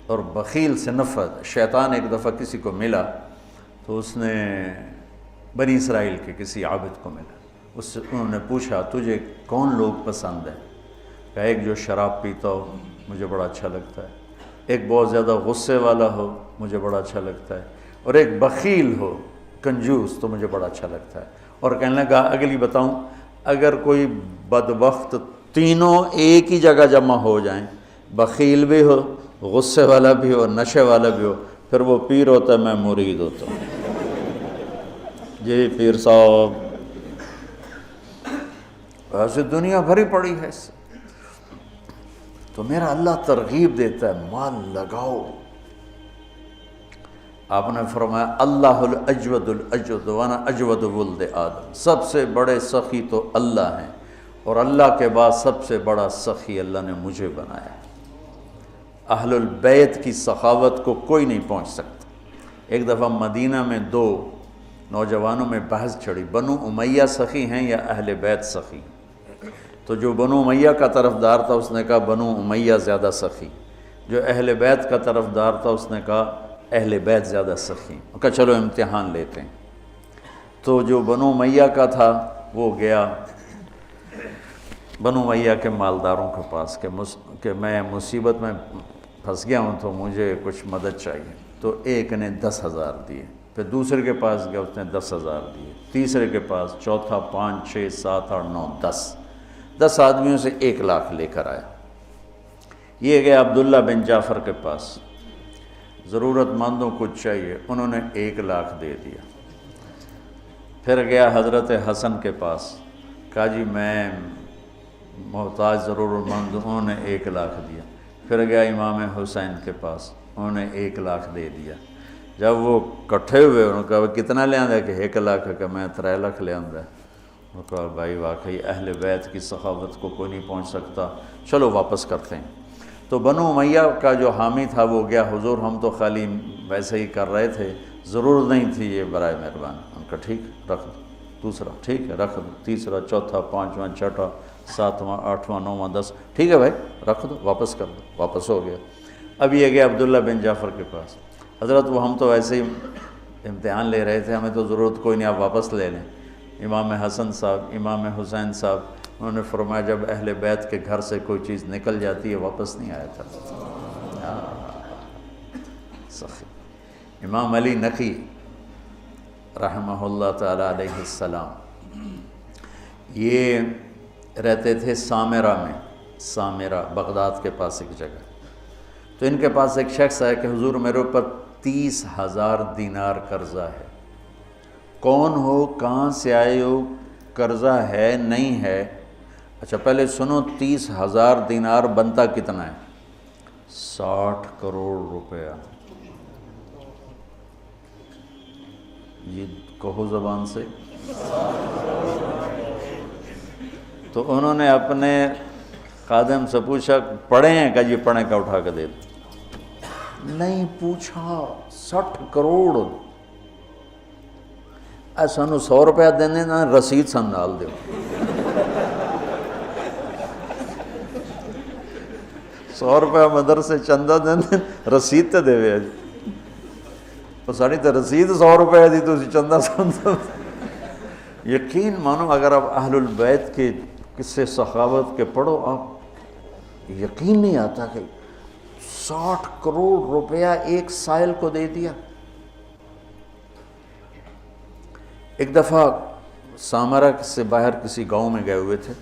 اور بخیل سے نفرت۔ شیطان ایک دفعہ کسی کو ملا تو اس نے بنی اسرائیل کے کسی عابد کو ملا، اس سے انہوں نے پوچھا تجھے کون لوگ پسند ہیں؟ کہا ایک جو شراب پیتا ہو مجھے بڑا اچھا لگتا ہے، ایک بہت زیادہ غصے والا ہو مجھے بڑا اچھا لگتا ہے، اور ایک بخیل ہو کنجوس تو مجھے بڑا اچھا لگتا ہے۔ اور کہنے لگا اگلی بتاؤں، اگر کوئی بدبخت تینوں ایک ہی جگہ جمع ہو جائیں، بخیل بھی ہو، غصے والا بھی ہو، نشے والا بھی ہو، پھر وہ پیر ہوتا ہے، میں مرید ہوتا ہوں۔ جی پیر صاحب، ایسے دنیا بھری پڑی ہے اس سے۔ تو میرا اللہ ترغیب دیتا ہے مال لگاؤ۔ آپ نے فرمایا اللہ الاجود وانا اجود ولد آدم، سب سے بڑے سخی تو اللہ ہیں، اور اللہ کے بعد سب سے بڑا سخی اللہ نے مجھے بنایا۔ اہل البیت کی سخاوت کو کوئی نہیں پہنچ سکتا۔ ایک دفعہ مدینہ میں دو نوجوانوں میں بحث چھڑی، بنو امیہ سخی ہیں یا اہل بیت سخی؟ تو جو بنو امیہ کا طرفدار تھا اس نے کہا بنو امیہ زیادہ سخی، جو اہل بیت کا طرفدار تھا اس نے کہا اہل بیت زیادہ سخی۔ کہا چلو امتحان لیتے ہیں۔ تو جو بنو امیہ کا تھا وہ گیا بنو امیہ کے مالداروں کے پاس کہ میں مصیبت میں پھنس گیا ہوں تو مجھے کچھ مدد چاہیے۔ تو ایک نے 10,000 دیے، پھر دوسرے کے پاس گیا اس نے 10,000 دیے، تیسرے کے پاس، چوتھا 5 6 7 8 9 10 آدمیوں سے 1 لاکھ لے کر آیا۔ یہ گیا عبداللہ بن جعفر کے پاس، ضرورت مندوں کو چاہیے، انہوں نے 1 لاکھ دے دیا۔ پھر گیا حضرت حسن کے پاس، کہا جی میں محتاج ضرورت مند، انہوں نے 1 لاکھ دیا۔ پھر گیا امام حسین کے پاس، انہوں نے 1 لاکھ دے دیا۔ جب وہ کٹھے ہوئے انہوں نے کہا کتنا لے آندہ کہ 1 لاکھ، کہ میں 3 لاکھ لے آندہ۔ انہوں نے کہا بھائی واقعی اہل بیت کی سخاوت کو کوئی نہیں پہنچ سکتا، چلو واپس کرتے ہیں۔ تو بنو امیہ کا جو حامی تھا وہ گیا، حضور ہم تو خالی ویسے ہی کر رہے تھے، ضرورت نہیں تھی، یہ برائے مہربان۔ ان کا ٹھیک رکھ دو، دوسرا ٹھیک ہے رکھ دو، تیسرا چوتھا 5واں 6واں 7واں 8واں 9واں 10، ٹھیک ہے بھائی رکھ دو، واپس کر دو، واپس ہو گیا۔ اب یہ گیا عبداللہ بن جعفر کے پاس، حضرت وہ ہم تو ایسے ہی امتحان لے رہے تھے، ہمیں تو ضرورت کوئی نہیں، آپ واپس لے لیں۔ امام حسن صاحب، امام حسین صاحب، انہوں نے فرمایا جب اہل بیت کے گھر سے کوئی چیز نکل جاتی ہے واپس نہیں آیا تھا۔ سخی امام علی نقی رحمہ اللہ تعالی علیہ السلام، یہ رہتے تھے سامرہ میں، سامرہ بغداد کے پاس ایک جگہ۔ تو ان کے پاس ایک شخص آیا کہ حضور میرے اوپر 30,000 دینار قرضہ ہے۔ کون ہو، کہاں سے آئے ہو، قرضہ ہے نہیں ہے؟ اچھا پہلے سنو، 30,000 دینار بنتا کتنا ہے؟ 60 کروڑ روپیہ۔ یہ کہو زبان سے۔ تو انہوں نے اپنے خادم سے پوچھا پڑھے ہیں؟ کہ جی پڑھیں، کا اٹھا کے دے دو۔ نہیں پوچھا، 60 کروڑ۔ سانو 100 روپیہ دینے نا، رسید سن نال دیو۔ 100 روپیہ مدرسے چندہ دینے، رسید تے دے وے جی، اور ساڑی تے رسید 100 روپیہ دی تو اسی چندہ سن۔ یقین مانو اگر آپ اہل البیت کے قصے سخاوت کے پڑھو، آپ یقین نہیں آتا کہ 60 کروڑ روپیہ ایک سائل کو دے دیا۔ ایک دفعہ سامرہ سے باہر کسی گاؤں میں گئے ہوئے تھے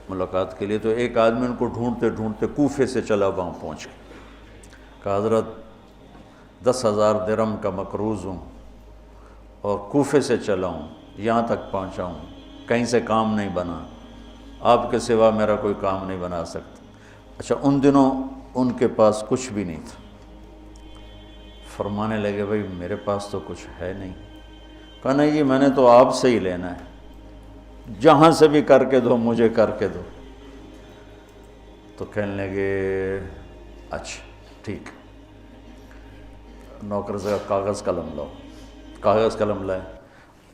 ملاقات کے لیے، تو ایک آدمی ان کو ڈھونڈتے ڈھونڈتے کوفے سے چلا وہاں پہنچ گیا۔ کہا حضرت 10,000 درہم کا مقروض ہوں اور کوفے سے چلا ہوں، یہاں تک پہنچا ہوں، کہیں سے کام نہیں بنا، آپ کے سوا میرا کوئی کام نہیں بنا سکتا۔ اچھا، ان دنوں ان کے پاس کچھ بھی نہیں تھا۔ فرمانے لگے بھائی میرے پاس تو کچھ ہے نہیں۔ کہا نہیں جی میں نے تو آپ سے ہی لینا ہے، جہاں سے بھی کر کے دو مجھے کر کے دو۔ تو کہنے لگے اچھا ٹھیک، نوکر سے کاغذ قلم لاؤ۔ کاغذ قلم لائے،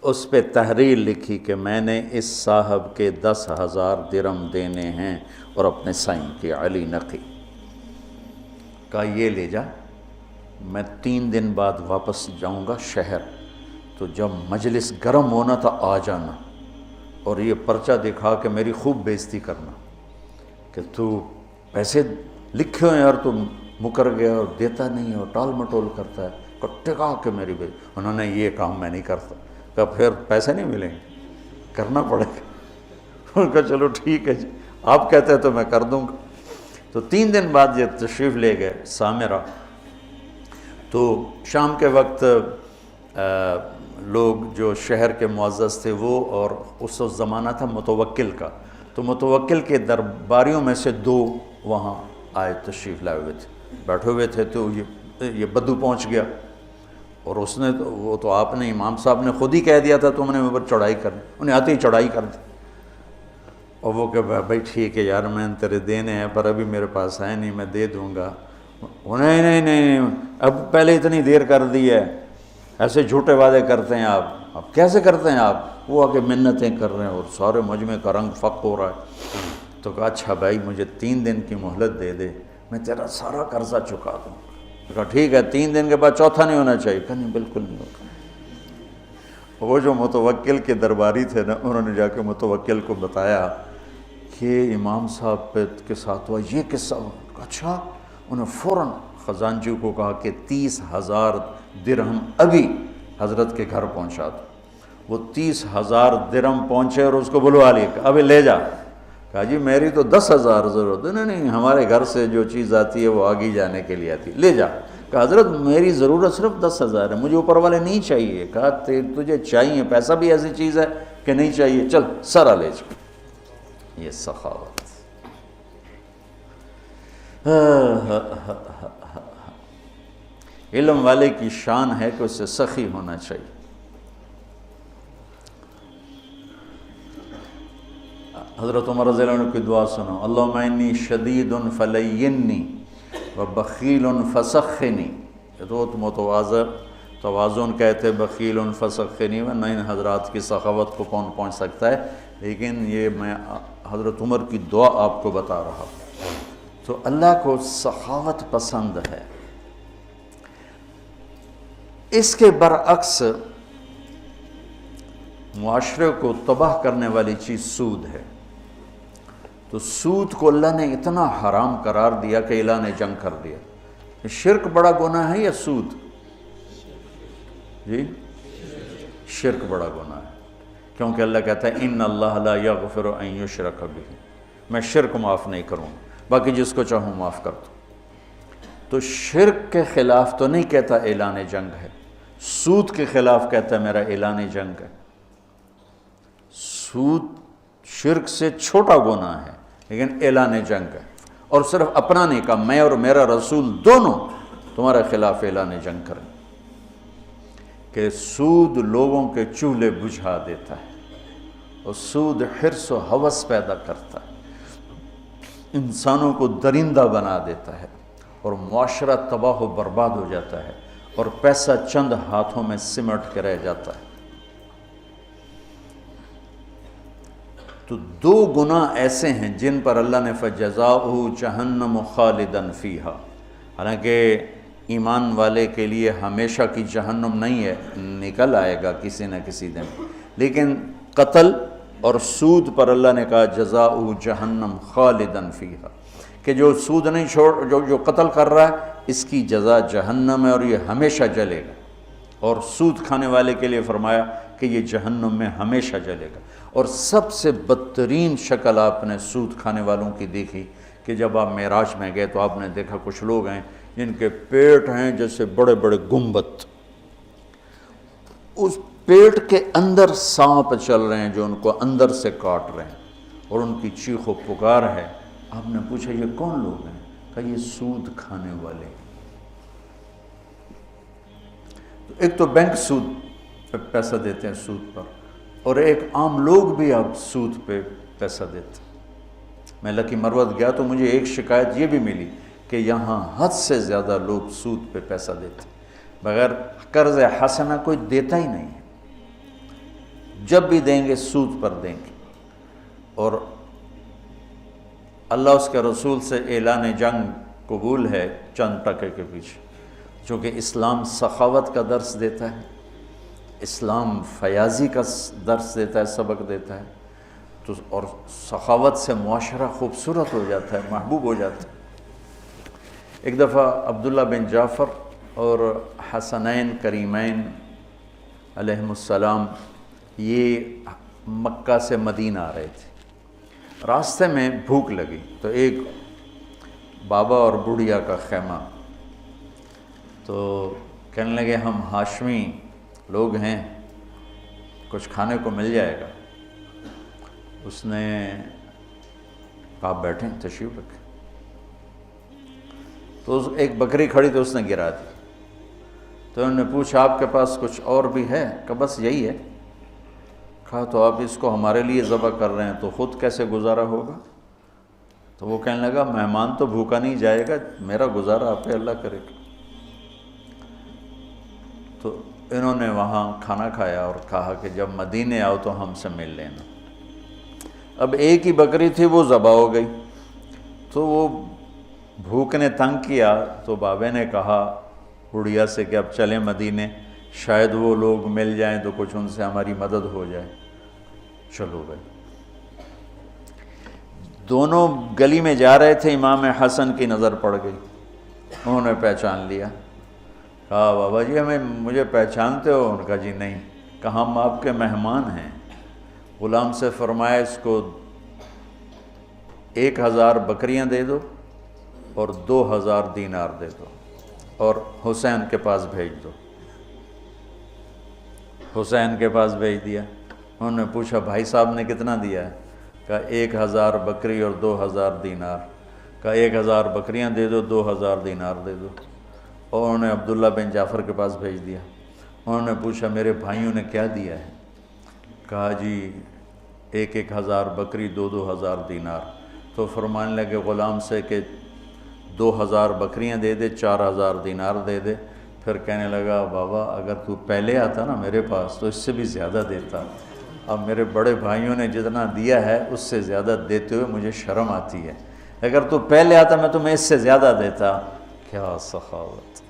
اس پہ تحریر لکھی کہ میں نے اس صاحب کے 10,000 درہم دینے ہیں اور اپنے سائن کے علی نقی۔ کہا یہ لے جا، میں 3 دن بعد واپس جاؤں گا شہر، تو جب مجلس گرم ہونا تھا آ جانا اور یہ پرچہ دکھا کے میری خوب بےزتی کرنا کہ تو پیسے لکھے ہوئے یار، تو مکر گیا اور دیتا نہیں ہے اور ٹال مٹول کرتا ہے، ٹکا کے میری بےزتی۔ انہوں نے یہ کام میں نہیں کرتا۔ کہا پھر پیسے نہیں ملیں گے، کرنا پڑے گا۔ انہوں نے کہا چلو ٹھیک ہے جی، آپ کہتے ہیں تو میں کر دوں گا۔ تو 3 دن بعد یہ تشریف لے گئے سامرہ۔ تو شام کے وقت لوگ جو شہر کے معزز تھے وہ، اور اس زمانہ تھا متوکل کا، تو متوکل کے درباریوں میں سے 2 وہاں آئے، تشریف لائے ہوئے تھے، بیٹھے ہوئے تھے۔ تو یہ بدو پہنچ گیا، اور اس نے وہ تو آپ نے امام صاحب نے خود ہی کہہ دیا تھا تم نے اوپر چڑھائی کرنی، انہیں آتے ہی چڑھائی کر دی۔ اور وہ کہ بھائی ٹھیک ہے یار میں تیرے دینے ہیں پر ابھی میرے پاس ہے نہیں، میں دے دوں گا۔ نہیں نہیں نہیں، اب پہلے اتنی دیر کر دی ہے، ایسے جھوٹے وعدے کرتے ہیں آپ، اب کیسے کرتے ہیں آپ؟ وہ آگے منتیں کر رہے ہیں اور سارے مجمع کا رنگ فق ہو رہا ہے۔ تو کہا اچھا بھائی مجھے 3 دن کی مہلت دے دے، میں تیرا سارا قرضہ چکا دوں۔ کہا ٹھیک ہے، 3 دن کے بعد چوتھا نہیں ہونا چاہیے۔ کہا نہیں بالکل نہیں ہوگا۔ وہ جو متوکل کے درباری تھے نا، انہوں نے جا کے متوکل کو بتایا کہ امام صاحب کے ساتھ ہوا یہ قصہ۔ اچھا، انہوں نے فوراً خزانچی کو کہا کہ 30,000 درہم ابھی حضرت کے گھر پہنچا دو۔ وہ 30,000 درہم پہنچے اور اس کو بلوا لیا، ابھی لے جا۔ کہا جی میری تو 10,000 ضرورت ہے۔ نہیں ہمارے گھر سے جو چیز آتی ہے وہ آگے جانے کے لیے آتی ہے، لے جا۔ کہا حضرت میری ضرورت صرف 10,000 ہے، مجھے اوپر والے نہیں چاہیے۔ کہا تجھے چاہیے، پیسہ بھی ایسی چیز ہے کہ نہیں چاہیے، چل سارا لے جا۔ یہ سخاوت۔ علم والے کی شان ہے کہ اسے سخی ہونا چاہیے۔ حضرت عمر رضی اللہ عنہ کی دعا سنو، اللہم انی شدید فلینی وبخیل فسخنی۔ یہ تو توازن کہتے بخیل فسخنی، ورنہ ان حضرات کی سخاوت کو کون پہنچ سکتا ہے، لیکن یہ میں حضرت عمر کی دعا آپ کو بتا رہا ہوں۔ تو اللہ کو سخاوت پسند ہے۔ اس کے برعکس معاشرے کو تباہ کرنے والی چیز سود ہے۔ تو سود کو اللہ نے اتنا حرام قرار دیا کہ اعلان جنگ کر دیا۔ شرک بڑا گناہ ہے یا سود؟ جی شرک بڑا گناہ ہے، کیونکہ اللہ کہتا ہے ان اللہ لا یغفر ان یشرک بہ، میں شرک معاف نہیں کروں، باقی جس کو چاہوں معاف کر دوں۔ تو شرک کے خلاف تو نہیں کہتا اعلان جنگ ہے، سود کے خلاف کہتا ہے میرا اعلان جنگ ہے۔ سود شرک سے چھوٹا گناہ ہے لیکن اعلان جنگ ہے، اور صرف اپنا نہیں کہا، میں اور میرا رسول دونوں تمہارے خلاف اعلان جنگ کریں۔ کہ سود لوگوں کے چولہے بجھا دیتا ہے، اور سود حرص و ہوس پیدا کرتا ہے، انسانوں کو درندہ بنا دیتا ہے، اور معاشرہ تباہ و برباد ہو جاتا ہے، اور پیسہ چند ہاتھوں میں سمٹ کے رہ جاتا ہے۔ تو 2 گناہ ایسے ہیں جن پر اللہ نے فَجَزَاؤُهُ جَهَنَّمُ خَالِدًا فِيهَا، حالانکہ ایمان والے کے لیے ہمیشہ کی جہنم نہیں ہے، نکل آئے گا کسی نہ کسی دن، لیکن قتل اور سود پر اللہ نے کہا جزاؤ جہنم خالداً فیہا، کہ جو سود نہیں جو قتل کر رہا ہے اس کی جزا جہنم ہے اور یہ ہمیشہ جلے گا، اور سود کھانے والے کے لیے فرمایا کہ یہ جہنم میں ہمیشہ جلے گا۔ اور سب سے بدترین شکل آپ نے سود کھانے والوں کی دیکھی کہ جب آپ معراج میں گئے تو آپ نے دیکھا کچھ لوگ ہیں جن کے پیٹ ہیں جیسے بڑے بڑے گنبد، اس پیٹ کے اندر سانپ چل رہے ہیں جو ان کو اندر سے کاٹ رہے ہیں، اور ان کی چیخ و پکار ہے۔ آپ نے پوچھا یہ کون لوگ ہیں؟ کہا یہ سود کھانے والے۔ ایک تو بینک سود پہ پیسہ دیتے ہیں، سود پر، اور ایک عام لوگ بھی اب سود پہ پیسہ دیتے ہیں۔ میں لکی مروت گیا تو مجھے ایک شکایت یہ بھی ملی کہ یہاں حد سے زیادہ لوگ سود پہ پیسہ دیتے ہیں، بغیر قرض حسنہ کوئی دیتا ہی نہیں ہے، جب بھی دیں گے سود پر دیں گے۔ اور اللہ اس کے رسول سے اعلان جنگ قبول ہے چند ٹکے کے پیچھے، چونکہ اسلام سخاوت کا درس دیتا ہے، اسلام فیاضی کا درس دیتا ہے، سبق دیتا ہے، تو اور سخاوت سے معاشرہ خوبصورت ہو جاتا ہے، محبوب ہو جاتا ہے۔ ایک دفعہ عبداللہ بن جعفر اور حسنین کریمین علیہم السلام یہ مکہ سے مدینہ آ رہے تھے، راستے میں بھوک لگی تو ایک بابا اور بڑھیا کا خیمہ، تو کہنے لگے ہم ہاشمی لوگ ہیں، کچھ کھانے کو مل جائے گا؟ اس نے کہا بیٹھیں، تشریف رکھیں۔ تو ایک بکری کھڑی تو اس نے گرا دی، تو انہوں نے پوچھا آپ کے پاس کچھ اور بھی ہے؟ کہا بس یہی ہے۔ کہا تو آپ اس کو ہمارے لیے ذبح کر رہے ہیں تو خود کیسے گزارا ہوگا؟ تو وہ کہنے لگا مہمان تو بھوکا نہیں جائے گا، میرا گزارا آپ پہ اللہ کرے گا۔ تو انہوں نے وہاں کھانا کھایا اور کہا کہ جب مدینے آؤ تو ہم سے مل لینا۔ اب ایک ہی بکری تھی، وہ ذبح ہو گئی، تو وہ بھوک نے تنگ کیا، تو بابے نے کہا بڑھیا سے کہ اب چلیں مدینے، شاید وہ لوگ مل جائیں تو کچھ ان سے ہماری مدد ہو جائے۔ چلو گئے، دونوں گلی میں جا رہے تھے، امام حسن کی نظر پڑ گئی، انہوں نے پہچان لیا۔ کہا بابا جی مجھے پہچانتے ہو؟ ان کا جی نہیں۔ کہا ہم آپ کے مہمان ہیں۔ غلام سے فرمایا اس کو 1000 بکریاں دے دو اور 2000 دینار دے دو اور حسین کے پاس بھیج دو۔ حسین کے پاس بھیج دیا۔ انہوں نے پوچھا بھائی صاحب نے کتنا دیا ہے؟ کہا 1000 بکری اور 2000 دینار۔ کہا 1000 بکریاں دے دو، 2000 دینار دے دو، اور انہوں نے عبداللہ بن جعفر کے پاس بھیج دیا۔ انہوں نے پوچھا میرے بھائیوں نے کیا دیا ہے؟ کہا جی 1000 بکری، 2000 دینار۔ تو فرمانے لگے غلام سے کہ 2000 بکریاں دے دے، 4000 دینار دے دے۔ پھر کہنے لگا بابا اگر تو پہلے آتا نا میرے پاس تو اس سے بھی زیادہ دیتا، اب میرے بڑے بھائیوں نے جتنا دیا ہے اس سے زیادہ دیتے ہوئے مجھے شرم آتی ہے، اگر تو پہلے آتا میں تمہیں اس سے زیادہ دیتا۔ کیا سخاوت!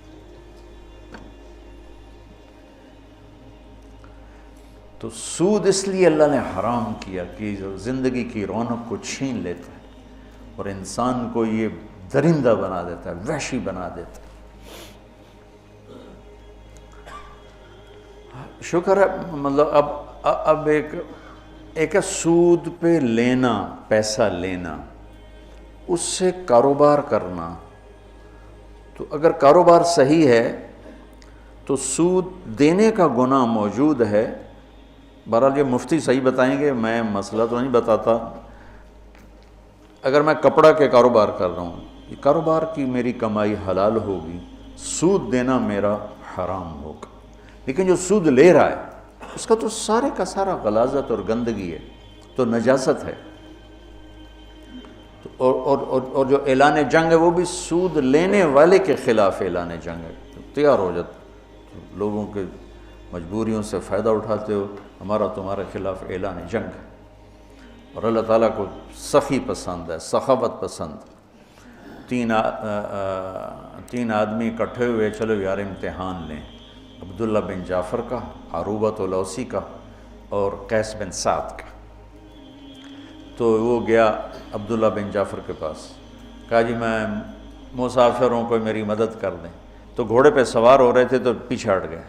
تو سود اس لیے اللہ نے حرام کیا کہ زندگی کی رونق کو چھین لیتا ہے اور انسان کو یہ درندہ بنا دیتا ہے، وحشی بنا دیتا ہے۔ شکر ہے مطلب اب ایک سود پہ لینا، پیسہ لینا، اس سے کاروبار کرنا، تو اگر کاروبار صحیح ہے تو سود دینے کا گناہ موجود ہے۔ بہرحال یہ مفتی صحیح بتائیں گے، میں مسئلہ تو نہیں بتاتا۔ اگر میں کپڑا کے کاروبار کر رہا ہوں، یہ کاروبار کی میری کمائی حلال ہوگی، سود دینا میرا حرام ہوگا، لیکن جو سود لے رہا ہے اس کا تو سارے کا سارا غلاظت اور گندگی ہے، تو نجاست ہے۔ اور جو اعلان جنگ ہے وہ بھی سود لینے والے کے خلاف اعلان جنگ ہے۔ تیار ہو جاتا لوگوں کے مجبوریوں سے فائدہ اٹھاتے ہو، ہمارا تمہارے خلاف اعلان جنگ ہے۔ اور اللہ تعالیٰ کو سخی پسند ہے، سخاوت پسند۔ 3 آدمی اکٹھے ہوئے، چلو یار امتحان لیں، عبداللہ بن جعفر کا، عروبۃ الاوسی کا اور قیس بن سعد کا۔ تو وہ گیا عبداللہ بن جعفر کے پاس، کہا جی میں مسافر ہوں، کوئی میری مدد کر دیں۔ تو گھوڑے پہ سوار ہو رہے تھے تو پیچھے ہٹ گئے،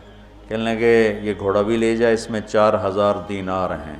کہنے لگے یہ گھوڑا بھی لے جائے، اس میں 4000 دینار ہیں،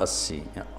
80,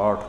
8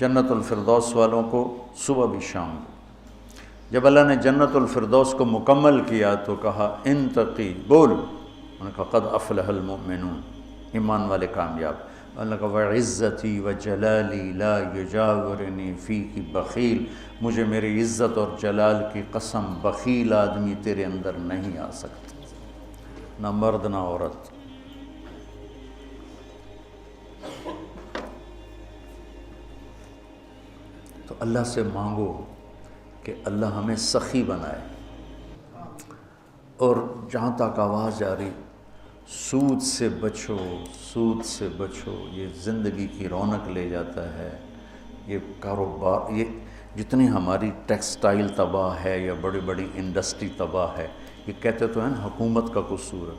جنت الفردوس والوں کو صبح بھی شام بھی۔ جب اللہ نے جنت الفردوس کو مکمل کیا تو کہا انتقی بول، انہوں نے کہا قد افلح المؤمنون، ایمان والے کامیاب۔ اللہ کا وعزتی وجلالی لا یجاورنی فیک بخیل، مجھے میری عزت اور جلال کی قسم بخیل آدمی تیرے اندر نہیں آ سکتا، نہ مرد نہ عورت۔ تو اللہ سے مانگو کہ اللہ ہمیں سخی بنائے، اور جہاں تک آواز آ رہی سود سے بچو، سود سے بچو، یہ زندگی کی رونق لے جاتا ہے، یہ کاروبار، یہ جتنی ہماری ٹیکسٹائل تباہ ہے یا بڑی بڑی انڈسٹری تباہ ہے، یہ کہتے تو ہیں نا حکومت کا قصور ہے،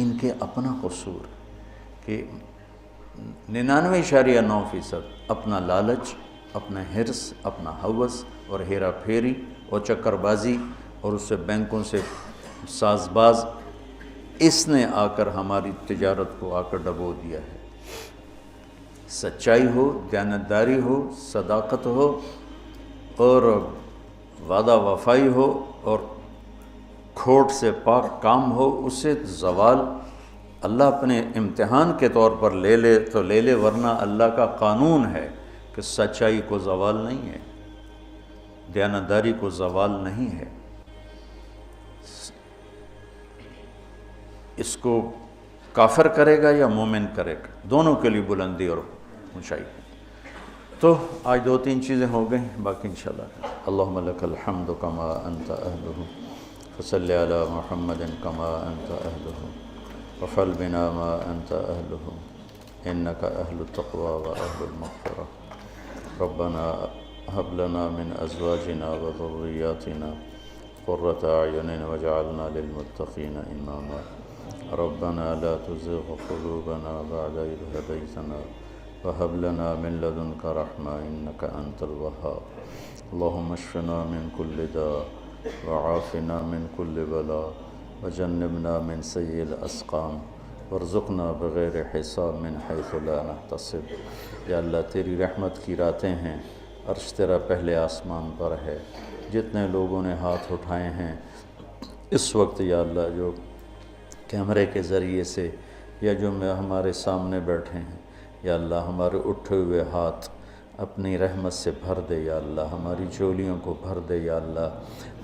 ان کے اپنا قصور کہ 99.9% اپنا لالچ، اپنا حرص، اپنا ہوس اور ہیرا پھیری اور چکر بازی، اور اس سے بینکوں سے ساز باز، اس نے آ کر ہماری تجارت کو آ کر ڈبو دیا ہے۔ سچائی ہو، دیانتداری ہو، صداقت ہو اور وعدہ وفائی ہو اور کھوٹ سے پاک کام ہو، اس سے زوال اللہ اپنے امتحان کے طور پر لے لے تو لے لے، ورنہ اللہ کا قانون ہے کہ سچائی کو زوال نہیں ہے، دیانتداری کو زوال نہیں ہے۔ اس کو کافر کرے گا یا مومن کرے گا، دونوں کے لیے بلندی اور اونچائی۔ تو آج 2-3 چیزیں ہو گئیں، باقی انشاءاللہ۔ اللہم لک الحمد کما انت اہلہ، فصلی علی محمد کما انت اہلہ، وفعل بنا ما انت اہلہ، انک اہل التقوی و اہل المغفرہ۔ ربنا هب لنا من ازواجنا وذریاتنا قرۃ اعین واجعلنا للمتقین اماما۔ ربنا لا تزغ قلوبنا بعد إذ هديتنا وهب لنا من لدنك رحمة إنك أنت الوهاب۔ اللهم اشفنا من كل داء وعافنا من كل بلاء وجنبنا من سيء الأسقام وارزقنا بغیر حساب من حيث لا نحتسب۔ یا اللہ تیری رحمت کی راتیں ہیں، عرش تیرا پہلے آسمان پر ہے، جتنے لوگوں نے ہاتھ اٹھائے ہیں اس وقت یا اللہ جو کیمرے کے ذریعے سے یا جو ہمارے سامنے بیٹھے ہیں، یا اللہ ہمارے اٹھے ہوئے ہاتھ اپنی رحمت سے بھر دے، یا اللہ ہماری جھولیوں کو بھر دے، یا اللہ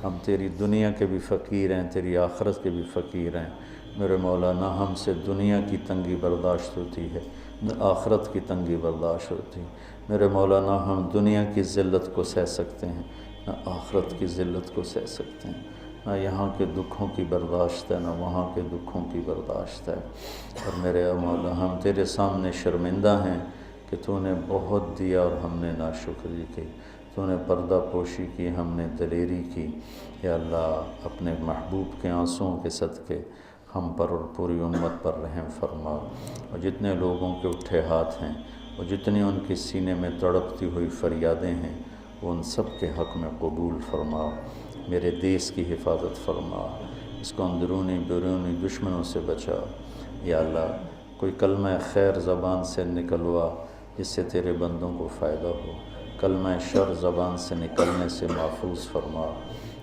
ہم تیری دنیا کے بھی فقیر ہیں، تیری آخرت کے بھی فقیر ہیں میرے مولا۔ نہ ہم سے دنیا کی تنگی برداشت ہوتی ہے، نہ آخرت کی تنگی برداشت ہوتی میرے مولا۔ نہ ہم دنیا کی ذلت کو سہ سکتے ہیں، نہ آخرت کی ذلت کو سہ سکتے ہیں، نہ یہاں کے دکھوں کی برداشت ہے، نہ وہاں کے دکھوں کی برداشت ہے۔ اور میرے مولا ہم تیرے سامنے شرمندہ ہیں کہ تو نے بہت دیا اور ہم نے ناشکری کی، تو نے پردہ پوشی کی، ہم نے دلیری کی۔ یا اللہ اپنے محبوب کے آنسوؤں کے صدقے ہم پر اور پوری امت پر رحم فرما، اور جتنے لوگوں کے اٹھے ہاتھ ہیں اور جتنی ان کے سینے میں تڑپتی ہوئی فریادیں ہیں وہ ان سب کے حق میں قبول فرما۔ میرے دیس کی حفاظت فرما، اس کو اندرونی بیرونی دشمنوں سے بچا۔ یا اللہ کوئی کلمہ خیر زبان سے نکلوا جس سے تیرے بندوں کو فائدہ ہو، کلمہ شر زبان سے نکلنے سے محفوظ فرما۔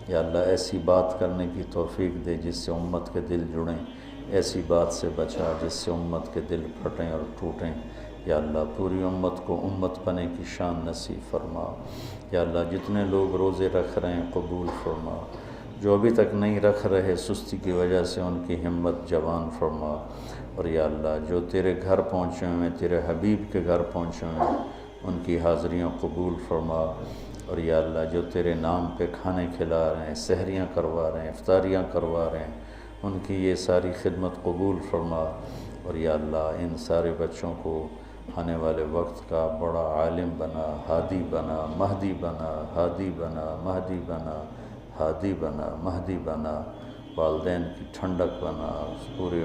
یا اللہ ایسی بات کرنے کی توفیق دے جس سے امت کے دل جڑیں، ایسی بات سے بچا جس سے امت کے دل پھٹیں اور ٹوٹیں۔ یا اللہ پوری امت کو امت بنے کی شان نصیب فرما۔ یا اللہ جتنے لوگ روزے رکھ رہے ہیں قبول فرما، جو ابھی تک نہیں رکھ رہے سستی کی وجہ سے ان کی ہمت جوان فرما۔ اور یا اللہ جو تیرے گھر پہنچے ہوئے ہیں، تیرے حبیب کے گھر پہنچے ہوئے ہیں، ان کی حاضریاں قبول فرما۔ اور یا اللہ جو تیرے نام پہ کھانے کھلا رہے ہیں، سحریاں کروا رہے ہیں، افطاریاں کروا رہے ہیں، ان کی یہ ساری خدمت قبول فرما۔ اور یا اللہ ان سارے بچوں کو آنے والے وقت کا بڑا عالم بنا، ہادی بنا، مہدی بنا، ہادی بنا، مہدی بنا، ہادی بنا، مہدی بنا، والدین کی ٹھنڈک بنا، پورے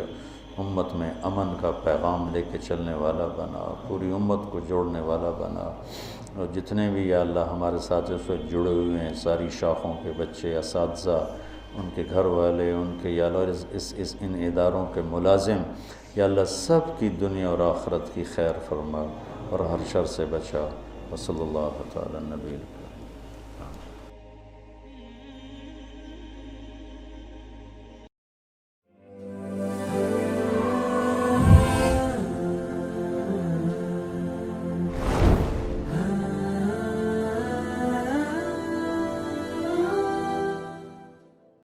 امت میں امن کا پیغام لے کے چلنے والا بنا، پوری امت کو جوڑنے والا بنا۔ اور جتنے بھی یا اللہ ہمارے ساتھ اس وقت جڑے ہوئے ہیں، ساری شاخوں کے بچے، اساتذہ، ان کے گھر والے، ان کے یا اللہ ان اداروں کے ملازم، یا اللہ سب کی دنیا اور آخرت کی خیر فرما اور ہر شر سے بچا۔ وصلی اللہ تعالی نبی